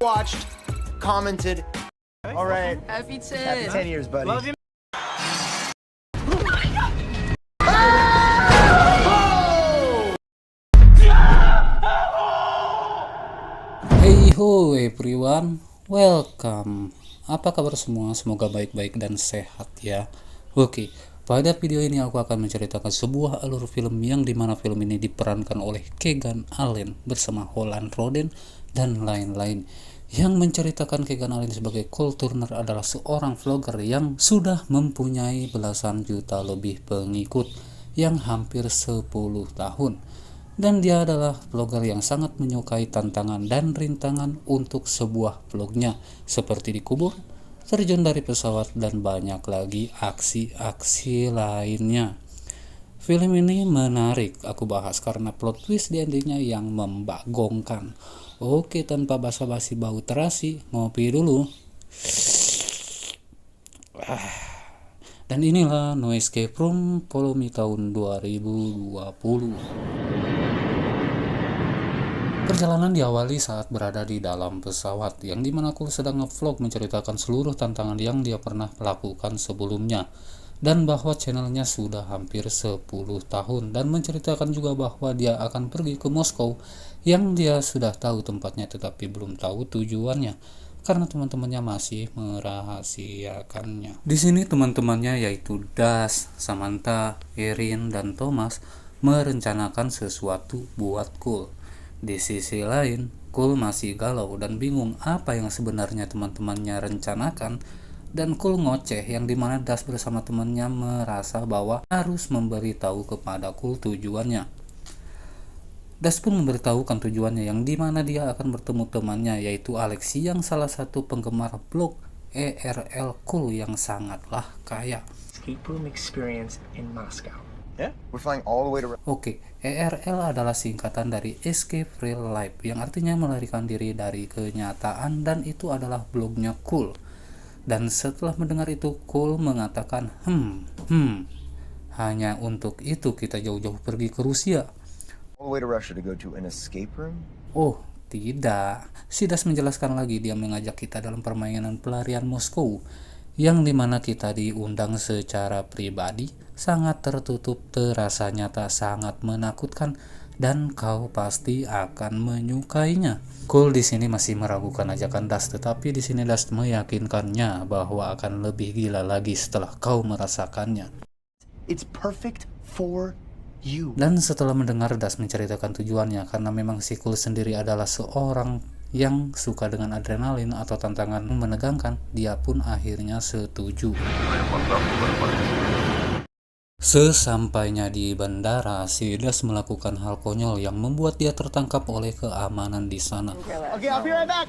Watched, commented. All right. Happy 10. Happy 10 years, buddy. Love you. Hey ho everyone, welcome. Apa kabar semua? Semoga baik-baik dan sehat ya. Oke, pada video ini aku akan menceritakan sebuah alur film yang dimana film ini diperankan oleh Kegan Allen bersama Holland Roden dan lain-lain. Yang menceritakan Kegan Allen sebagai Cole Turner adalah seorang vlogger yang sudah mempunyai belasan juta lebih pengikut yang hampir 10 tahun. Dan dia adalah vlogger yang sangat menyukai tantangan dan rintangan untuk sebuah vlognya, seperti dikubur, terjun dari pesawat, dan banyak lagi aksi-aksi lainnya. Film ini menarik aku bahas karena plot twist di endingnya yang membagongkan. Oke, tanpa basa-basi bau terasi, ngopi dulu. Dan inilah No Escape Room Follow Me tahun 2020. Perjalanan diawali saat berada di dalam pesawat, yang dimana Cole sedang ngevlog menceritakan seluruh tantangan yang dia pernah lakukan sebelumnya, dan bahwa channelnya sudah hampir 10 tahun, dan menceritakan juga bahwa dia akan pergi ke Moskow yang dia sudah tahu tempatnya tetapi belum tahu tujuannya karena teman-temannya masih merahasiakannya. Di sini teman-temannya yaitu Das, Samantha, Erin, dan Thomas merencanakan sesuatu buat Cole. Di sisi lain, Cole masih galau dan bingung apa yang sebenarnya teman-temannya rencanakan, dan Cole ngoceh yang dimana Das bersama temannya merasa bahwa harus memberitahu kepada Cole tujuannya. Das pun memberitahukan tujuannya yang dimana dia akan bertemu temannya yaitu Alexi yang salah satu penggemar blog ERL Cole yang sangatlah kaya. Escape room experience in Moscow. Yeah, we're flying all the way to. Oke, ERL adalah singkatan dari Escape Real Life yang artinya melarikan diri dari kenyataan, dan itu adalah blognya Cole. Dan setelah mendengar itu, Cole mengatakan, hanya untuk itu kita jauh-jauh pergi ke Rusia. All the way to Russia to go to an escape room? Oh, tidak. Si Das menjelaskan lagi, dia mengajak kita dalam permainan pelarian Moskow, yang dimana kita diundang secara pribadi, sangat tertutup, terasa nyata, sangat menakutkan, dan kau pasti akan menyukainya. Cole di sini masih meragukan ajakan Das, tetapi di sini Das meyakinkannya bahwa akan lebih gila lagi setelah kau merasakannya. It's perfect for you. Dan setelah mendengar Das menceritakan tujuannya, karena memang si Cole sendiri adalah seorang yang suka dengan adrenalin atau tantangan menegangkan, dia pun akhirnya setuju. Sesampainya di bandara, si Das melakukan hal konyol yang membuat dia tertangkap oleh keamanan di sana. Okay, I'll be right back.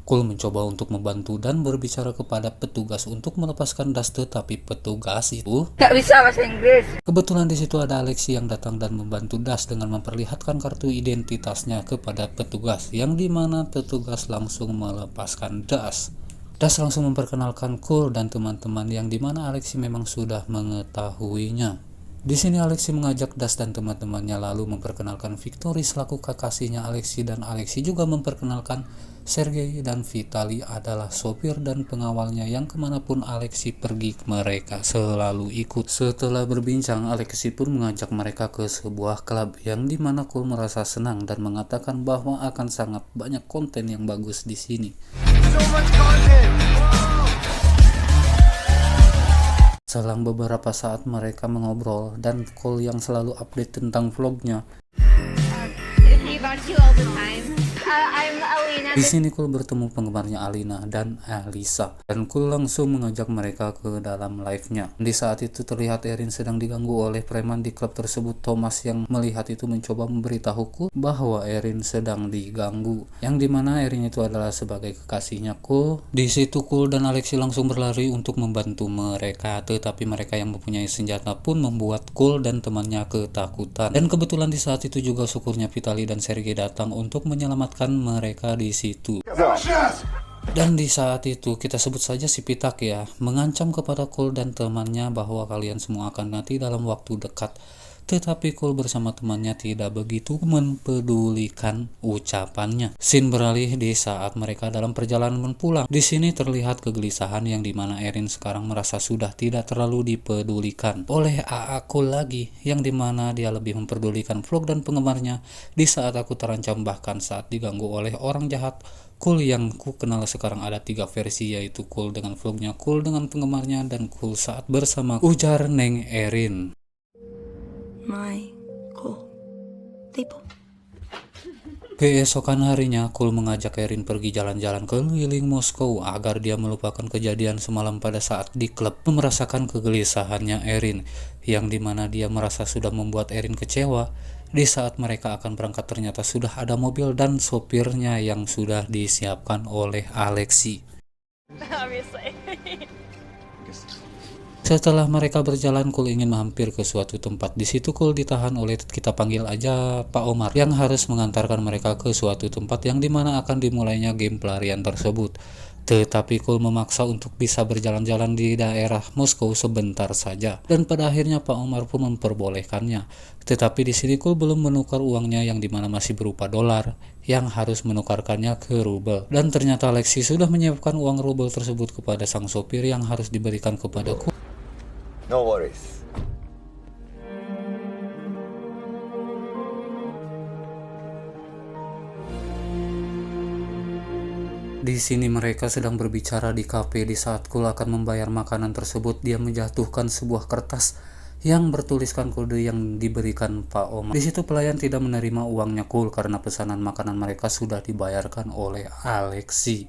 Cole mencoba untuk membantu dan berbicara kepada petugas untuk melepaskan Das, tetapi petugas itu Gak bisa bahasa Inggris. kebetulan di situ ada Alexi yang datang dan membantu Das dengan memperlihatkan kartu identitasnya kepada petugas, yang dimana petugas langsung melepaskan Das. Das langsung memperkenalkan Cole dan teman-teman, yang dimana Alexi memang sudah mengetahuinya. Di sini Alexi mengajak Das dan teman-temannya lalu memperkenalkan Victory selaku kekasihnya Alexi, dan Alexi juga memperkenalkan Sergei dan Vitali adalah sopir dan pengawalnya yang kemanapun Alexi pergi mereka selalu ikut. Setelah berbincang, Alexi pun mengajak mereka ke sebuah klub yang dimana Cole merasa senang dan mengatakan bahwa akan sangat banyak konten yang bagus di sini. So much content. Selang beberapa saat mereka mengobrol, dan Cole yang selalu update tentang vlognya. I'm Alina. Di sini Cole bertemu penggemarnya Alina dan Alisa, dan Cole langsung mengajak mereka ke dalam live-nya. Di saat itu terlihat Erin sedang diganggu oleh preman di klub tersebut. Thomas yang melihat itu mencoba memberitahu Cole bahwa Erin sedang diganggu, yang dimana Erin itu adalah sebagai kekasihnya Cole. Di situ Cole dan Alexi langsung berlari untuk membantu mereka, tetapi mereka yang mempunyai senjata pun membuat Cole dan temannya ketakutan. Dan kebetulan di saat itu juga syukurnya Vitali dan Sergei datang untuk menyelamatkan mereka di situ. Dan di saat itu kita sebut saja si Pitak ya, mengancam kepada Cole dan temannya bahwa kalian semua akan mati dalam waktu dekat. tetapi Cole bersama temannya tidak begitu mempedulikan ucapannya. Scene beralih di saat mereka dalam perjalanan pulang. Di sini terlihat kegelisahan yang dimana Erin sekarang merasa sudah tidak terlalu dipedulikan oleh AA Cole lagi, yang dimana dia lebih memperdulikan vlog dan penggemarnya di saat aku terancam, bahkan saat diganggu oleh orang jahat. Cole yang ku kenal sekarang ada 3 versi, yaitu Cole dengan vlognya, Cole dengan penggemarnya, dan Cole saat bersama, ujar Neng Erin. Keesokan harinya, Cole mengajak Erin pergi jalan-jalan keliling Moskow agar dia melupakan kejadian semalam pada saat di klub. Merasakan kegelisahannya Erin, yang dimana dia merasa sudah membuat Erin kecewa. Di saat mereka akan berangkat ternyata sudah ada mobil dan sopirnya yang sudah disiapkan oleh Alexi. Setelah mereka berjalan, Cole ingin mampir ke suatu tempat. Di situ Cole ditahan oleh, kita panggil aja Pak Omar, yang harus mengantarkan mereka ke suatu tempat yang dimana akan dimulainya game pelarian tersebut. Tetapi Cole memaksa untuk bisa berjalan-jalan di daerah Moskow sebentar saja, dan pada akhirnya Pak Omar pun memperbolehkannya. Tetapi di sini Cole belum menukar uangnya yang dimana masih berupa dolar, yang harus menukarkannya ke rubel. Dan ternyata Alexi sudah menyiapkan uang rubel tersebut kepada sang sopir yang harus diberikan kepada Cole. No worries. Di sini mereka sedang berbicara di kafe. Di saat Cole akan membayar makanan tersebut, dia menjatuhkan sebuah kertas yang bertuliskan kode yang diberikan Pak Omar. Di situ pelayan tidak menerima uangnya Cole karena pesanan makanan mereka sudah dibayarkan oleh Alexi.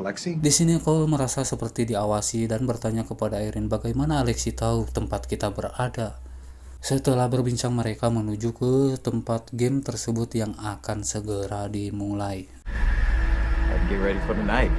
Alexi? Di sini Cole merasa seperti diawasi dan bertanya kepada Erin bagaimana Alexi tahu tempat kita berada. Setelah berbincang, mereka menuju ke tempat game tersebut yang akan segera dimulai. Get ready for the night.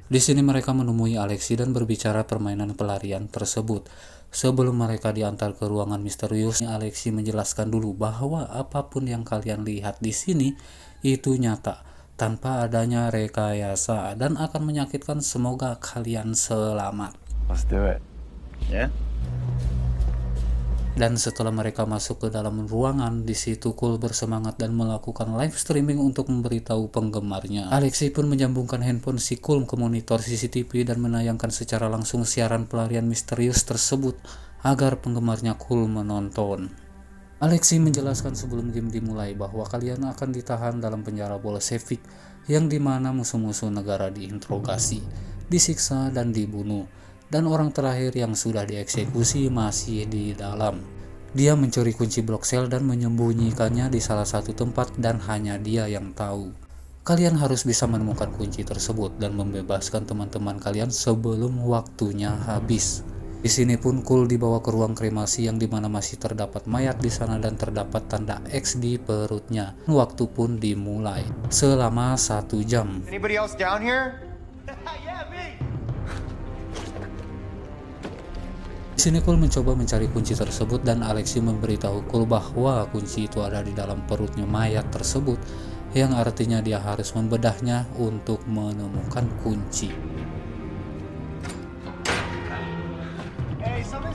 Di sini mereka menemui Alexi dan berbicara permainan pelarian tersebut. Sebelum mereka diantar ke ruangan misterius, Alexi menjelaskan dulu bahwa apapun yang kalian lihat di sini itu nyata, tanpa adanya rekayasa, dan akan menyakitkan. Semoga kalian selamat. Let's do it. Yeah. Dan setelah mereka masuk ke dalam ruangan, di situ Cole bersemangat dan melakukan live streaming untuk memberitahu penggemarnya. Alexi pun menyambungkan handphone si Cole ke monitor CCTV dan menayangkan secara langsung siaran pelarian misterius tersebut agar penggemarnya Cole menonton. Alexi menjelaskan sebelum game dimulai bahwa kalian akan ditahan dalam penjara Bolshevik, yang dimana musuh-musuh negara diinterogasi, disiksa, dan dibunuh. Dan orang terakhir yang sudah dieksekusi masih di dalam. Dia mencuri kunci blok sel dan menyembunyikannya di salah satu tempat, dan hanya dia yang tahu. Kalian harus bisa menemukan kunci tersebut dan membebaskan teman-teman kalian sebelum waktunya habis. Di sini pun Cole dibawa ke ruang kremasi yang dimana masih terdapat mayat di sana dan terdapat tanda X di perutnya. Waktu pun dimulai selama 1 jam. Anybody else down here? Di sini Cole mencoba mencari kunci tersebut dan Alexi memberitahu Cole bahwa kunci itu ada di dalam perutnya mayat tersebut, yang artinya dia harus membedahnya untuk menemukan kunci.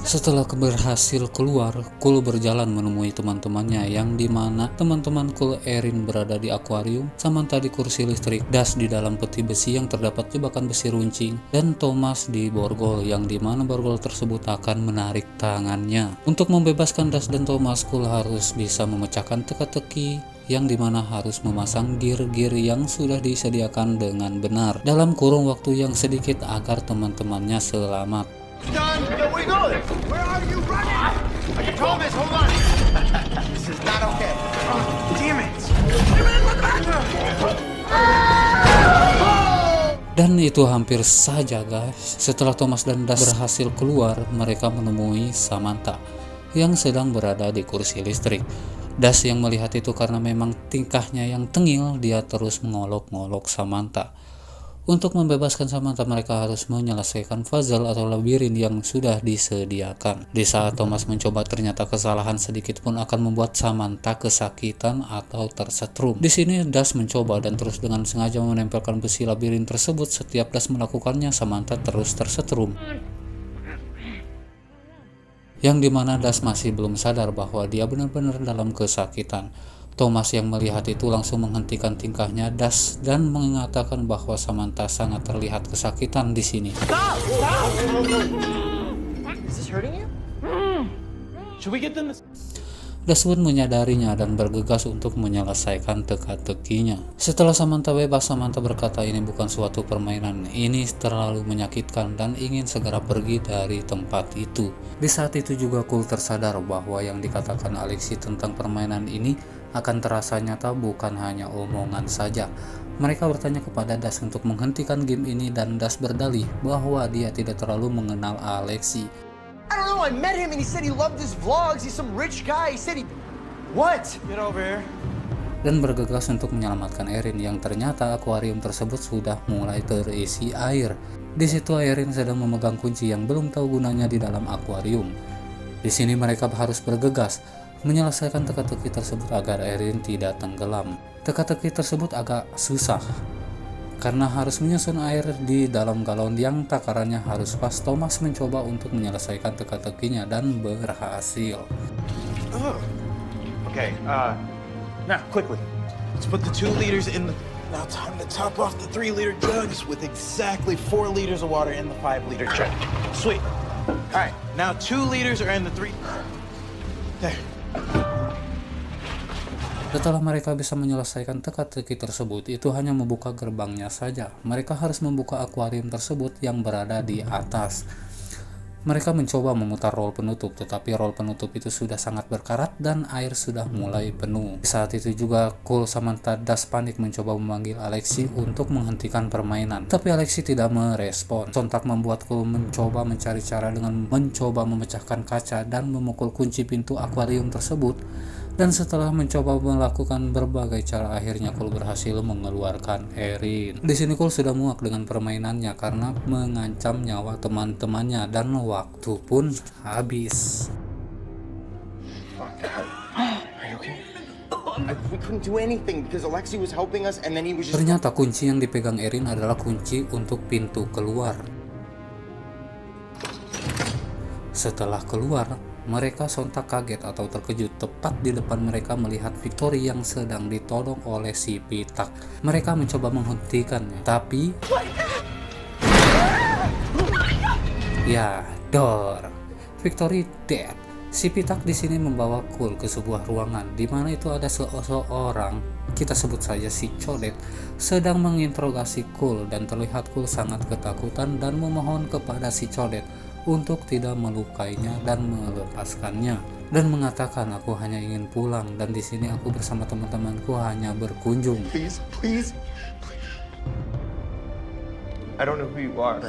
Setelah berhasil keluar, Cole berjalan menemui teman-temannya, yang dimana teman-teman Cole, Erin berada di akuarium, Samantha di kursi listrik, Das di dalam peti besi yang terdapat jebakan besi runcing, dan Thomas di borgol, yang dimana borgol tersebut akan menarik tangannya. Untuk membebaskan Das dan Thomas, Cole harus bisa memecahkan teka-teki, yang dimana harus memasang gear-gear yang sudah disediakan dengan benar dalam kurung waktu yang sedikit agar teman-temannya selamat. Done. Yo, where you going? Where are you running? Thomas, hold on. This is not okay. Damn it. Dan itu hampir saja guys. Setelah Thomas dan Das berhasil keluar, mereka menemui Samantha yang sedang berada di kursi listrik. Das yang melihat itu karena memang tingkahnya yang tengil, dia terus mengolok-ngolok Samantha. Untuk membebaskan Samantha, mereka harus menyelesaikan puzzle atau labirin yang sudah disediakan. Di saat Thomas mencoba, ternyata kesalahan sedikit pun akan membuat Samantha kesakitan atau tersetrum. Di sini Das mencoba dan terus dengan sengaja menempelkan besi labirin tersebut. Setiap Das melakukannya, Samantha terus tersetrum. yang dimana Das masih belum sadar bahwa dia benar-benar dalam kesakitan. Thomas yang melihat itu langsung menghentikan tingkahnya Das dan mengatakan bahwa Samantha sangat terlihat kesakitan di sini. Is this hurting you? Should we get them this? Das pun menyadarinya dan bergegas untuk menyelesaikan teka-tekinya. Setelah Samantha bebas, Samantha berkata ini bukan suatu permainan, ini terlalu menyakitkan dan ingin segera pergi dari tempat itu. Di saat itu juga Cole tersadar bahwa yang dikatakan Alexi tentang permainan ini akan terasa nyata, bukan hanya omongan saja. Mereka bertanya kepada Das untuk menghentikan game ini dan Das berdalih bahwa dia tidak terlalu mengenal Alexi. I don't know, I met him and he said he loved his vlogs. He's some rich guy. He said he... What? Get over here. Dan bergegas untuk menyelamatkan Erin yang ternyata akuarium tersebut sudah mulai terisi air. Di situ Erin sedang memegang kunci yang belum tahu gunanya di dalam akuarium. Di sini mereka harus bergegas menyelesaikan teka-teki tersebut agar Erin tidak tenggelam. Teka-teki tersebut agak susah karena harus menyusun air di dalam galon yang takarannya harus pas. Thomas mencoba untuk menyelesaikan teka-tekinya dan berhasil. Okay, now quickly. Let's put the 2 liters in the... Now time to top off the 3-liter jugs with exactly 4 liters of water in the 5-liter jug. Sweet. All right, now 2 liters are in the 3... There. Setelah mereka bisa menyelesaikan teka-teki tersebut, itu hanya membuka gerbangnya saja. Mereka harus membuka akuarium tersebut yang berada di atas. Mereka mencoba memutar roll penutup, tetapi roll penutup itu sudah sangat berkarat dan air sudah mulai penuh. Saat itu juga Cole, Samantha, Das panik mencoba memanggil Alexi untuk menghentikan permainan. Tapi Alexi tidak merespon. Sontak membuat Cole mencoba mencari cara dengan mencoba memecahkan kaca dan memukul kunci pintu akuarium tersebut. Dan setelah mencoba melakukan berbagai cara, akhirnya Cole berhasil mengeluarkan Erin. Di sini Cole sudah muak dengan permainannya karena mengancam nyawa teman-temannya dan waktu pun habis. We couldn't do anything because Alexi was helping us and then he was just... Ternyata kunci yang dipegang Erin adalah kunci untuk pintu keluar. Setelah keluar, mereka sontak kaget atau terkejut tepat di depan mereka melihat Victory yang sedang ditodong oleh si Pitak. Mereka mencoba menghentikannya, tapi ya, dor. Victory dead. Si Pitak di sini membawa Cole ke sebuah ruangan di mana itu ada seseorang, kita sebut saja si Codet, sedang menginterogasi Cole dan terlihat Cole sangat ketakutan dan memohon kepada si Codet untuk tidak melukainya dan melepaskannya, dan mengatakan aku hanya ingin pulang dan di sini aku bersama teman-temanku hanya berkunjung. Please, please. I don't know who you are.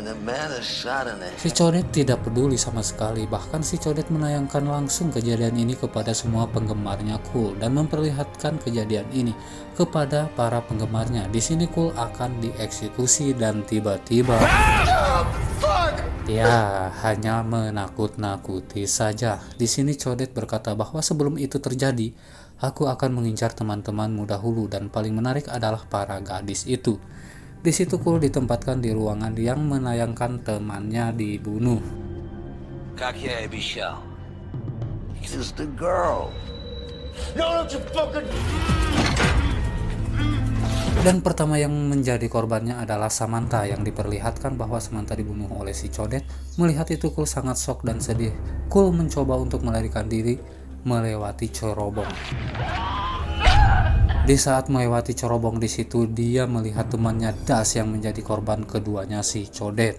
Si Codet tidak peduli sama sekali, bahkan si Codet menayangkan langsung kejadian ini kepada semua penggemarnya Cole dan memperlihatkan kejadian ini kepada para penggemarnya. Di sini Cole akan dieksekusi dan tiba-tiba ya, hanya menakut-nakuti saja. Di sini Codet berkata bahwa sebelum itu terjadi, aku akan mengincar teman-temanmu dahulu dan paling menarik adalah para gadis itu. Di situ Cole ditempatkan di ruangan yang menayangkan temannya dibunuh. Dan pertama yang menjadi korbannya adalah Samantha yang diperlihatkan bahwa Samantha dibunuh oleh si Codet. Melihat itu Cole sangat shock dan sedih. Cole mencoba untuk melarikan diri melewati cerobong. Di saat melewati cerobong di situ dia melihat temannya Das yang menjadi korban keduanya si Codet.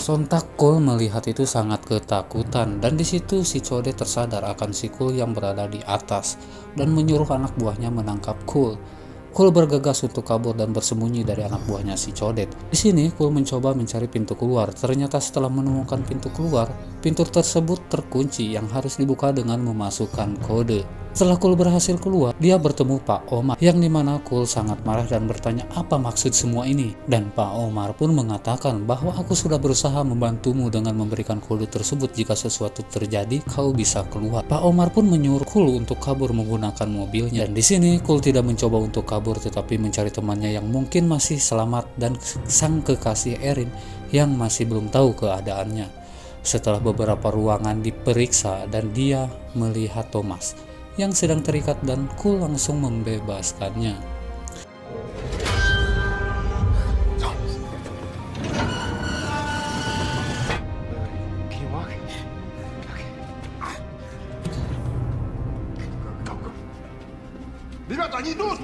Sontak Cole melihat itu sangat ketakutan dan di situ si Codet tersadar akan si Cole yang berada di atas dan menyuruh anak buahnya menangkap Cole. Cole bergegas untuk kabur dan bersembunyi dari anak buahnya si Codet. Di sini Cole mencoba mencari pintu keluar. Ternyata setelah menemukan pintu keluar, pintu tersebut terkunci yang harus dibuka dengan memasukkan kode. Setelah Cool berhasil keluar, dia bertemu Pak Omar, yang dimana Cool sangat marah dan bertanya apa maksud semua ini. Dan Pak Omar pun mengatakan bahwa aku sudah berusaha membantumu dengan memberikan kode tersebut, jika sesuatu terjadi kau bisa keluar. Pak Omar pun menyuruh Cool untuk kabur menggunakan mobilnya. Dan di sini Cool tidak mencoba untuk kabur, tetapi mencari temannya yang mungkin masih selamat dan sang kekasih Erin yang masih belum tahu keadaannya. Setelah beberapa ruangan diperiksa dan dia melihat Thomas yang sedang terikat, dan Cool langsung membebaskannya. Can you walk? Okay. Go, go. Ребята, они идут!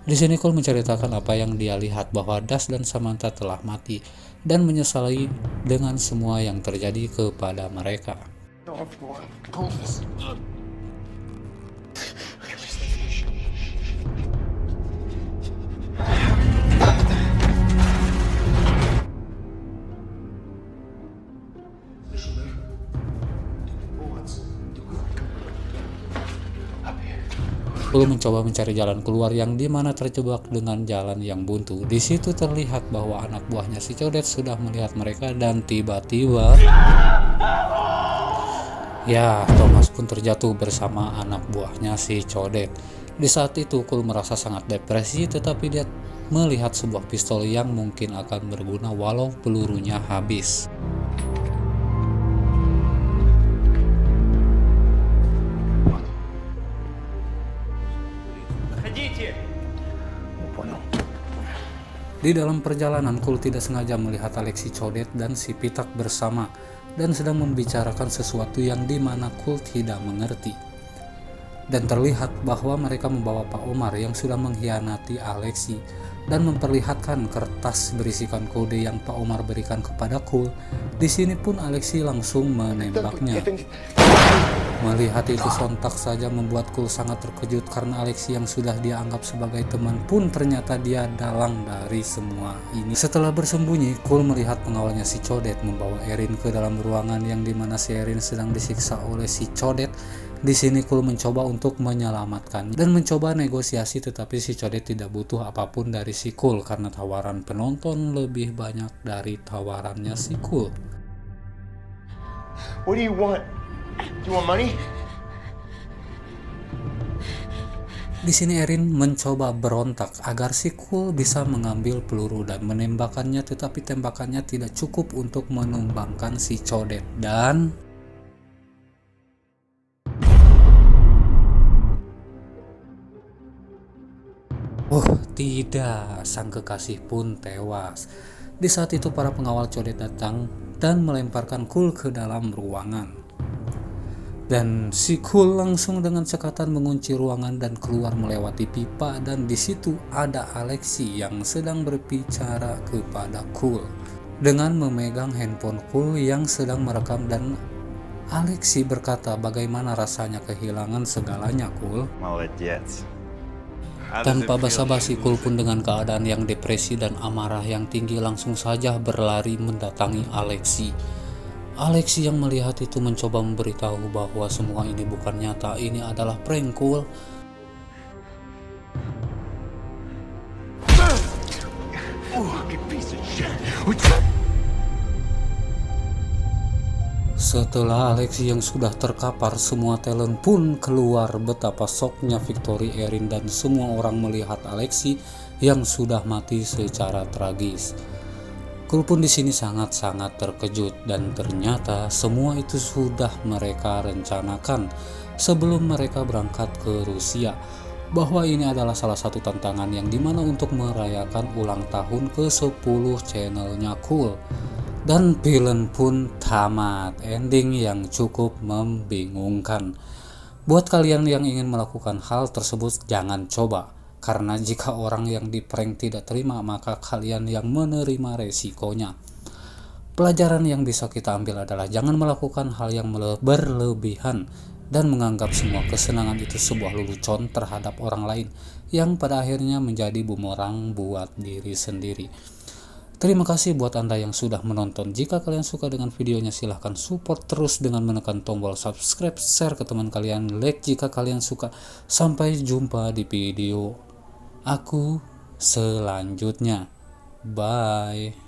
Di sini Cool menceritakan apa yang dia lihat, bahwa Das dan Samantha telah mati dan menyesali dengan semua yang terjadi kepada mereka. Cool mencoba mencari jalan keluar yang dimana terjebak dengan jalan yang buntu. Di situ terlihat bahwa anak buahnya si Codet sudah melihat mereka, dan tiba-tiba ya, Thomas pun terjatuh bersama anak buahnya si Codet. Di saat itu Cool merasa sangat depresi, tetapi dia melihat sebuah pistol yang mungkin akan berguna walau pelurunya habis. Di dalam perjalanan, Cool tidak sengaja melihat Alexi Codet dan si Pitak bersama dan sedang membicarakan sesuatu yang dimana Cool tidak mengerti. Dan terlihat bahwa mereka membawa Pak Omar yang sudah mengkhianati Alexi dan memperlihatkan kertas berisikan kode yang Pak Omar berikan kepada Cool. Di sini pun Alexi langsung menembaknya. Melihat itu sontak saja membuat Cool sangat terkejut, karena Alexi yang sudah dia anggap sebagai teman pun ternyata dia dalang dari semua ini. Setelah bersembunyi, Cool melihat pengawalnya si Codet membawa Erin ke dalam ruangan yang dimana si Erin sedang disiksa oleh si Codet. Di sini Cool mencoba untuk menyelamatkan dan mencoba negosiasi, tetapi si Codet tidak butuh apapun dari si Cool karena tawaran penonton lebih banyak dari tawarannya si Cool. What do you want? Do you want money? Di sini Erin mencoba berontak agar si Cool bisa mengambil peluru dan menembakkannya, tetapi tembakannya tidak cukup untuk menumbangkan si Codet. Dan tidak, sang kekasih pun tewas. Di saat itu para pengawal Codet datang dan melemparkan Cool ke dalam ruangan. Dan si Cool langsung dengan cekatan mengunci ruangan dan keluar melewati pipa, dan di situ ada Alexi yang sedang berbicara kepada Cool dengan memegang handphone Cool yang sedang merekam. Dan Alexi berkata, bagaimana rasanya kehilangan segalanya, Cool? Tanpa basa-basi, Cool pun dengan keadaan yang depresi dan amarah yang tinggi langsung saja berlari mendatangi Alexi. Alexi yang melihat itu mencoba memberitahu bahwa semua ini bukan nyata, ini adalah prank, Cool. Setelah Alexi yang sudah terkapar, semua talent pun keluar. Betapa shocknya Victory, Erin, dan semua orang melihat Alexi yang sudah mati secara tragis. Cool pun di sini sangat-sangat terkejut, dan ternyata semua itu sudah mereka rencanakan sebelum mereka berangkat ke Rusia, bahwa ini adalah salah satu tantangan yang dimana untuk merayakan ulang tahun ke-10 channelnya Cool. Dan film pun tamat, ending yang cukup membingungkan. Buat kalian yang ingin melakukan hal tersebut, jangan coba, karena jika orang yang di prank tidak terima, maka kalian yang menerima resikonya. Pelajaran yang bisa kita ambil adalah jangan melakukan hal yang berlebihan dan menganggap semua kesenangan itu sebuah lelucon terhadap orang lain yang pada akhirnya menjadi bumerang buat diri sendiri. Terima kasih buat Anda yang sudah menonton. Jika kalian suka dengan videonya, silahkan support terus dengan menekan tombol subscribe, share ke teman kalian, like jika kalian suka. Sampai jumpa di video aku selanjutnya. Bye.